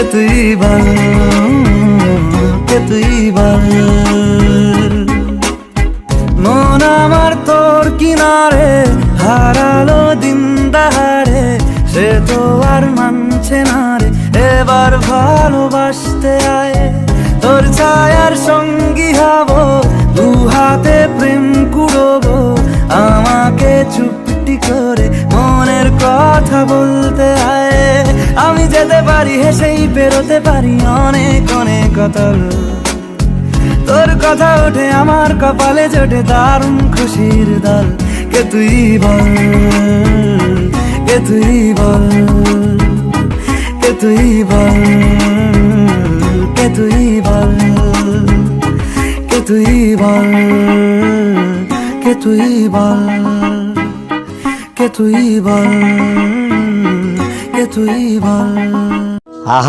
কে তুই বল, কে তুই বল। মন আমার তোর কিনারে হারালো দিন দাহারে, সে তো আর মানছে না রে এবার ভালোবাসতে আয়। তোর ছায়ার সঙ্গী হব, দু হাতে প্রেম কুড়বো, আমাকে চুপটি করে মনের কথা বলতে আয়। আমি যেতে পারি হেসেই পেরোতে পারি অনেক অনেক অতল, তোর কথা ওঠে আমার কপালে জোটে দারুণ খুশির দল। কে তুই বল, কে তুই বল, কে তুই বল, কে তুই বল, কে তুই বল, কে তুই বল, কে তুই বল, কে তুই বল।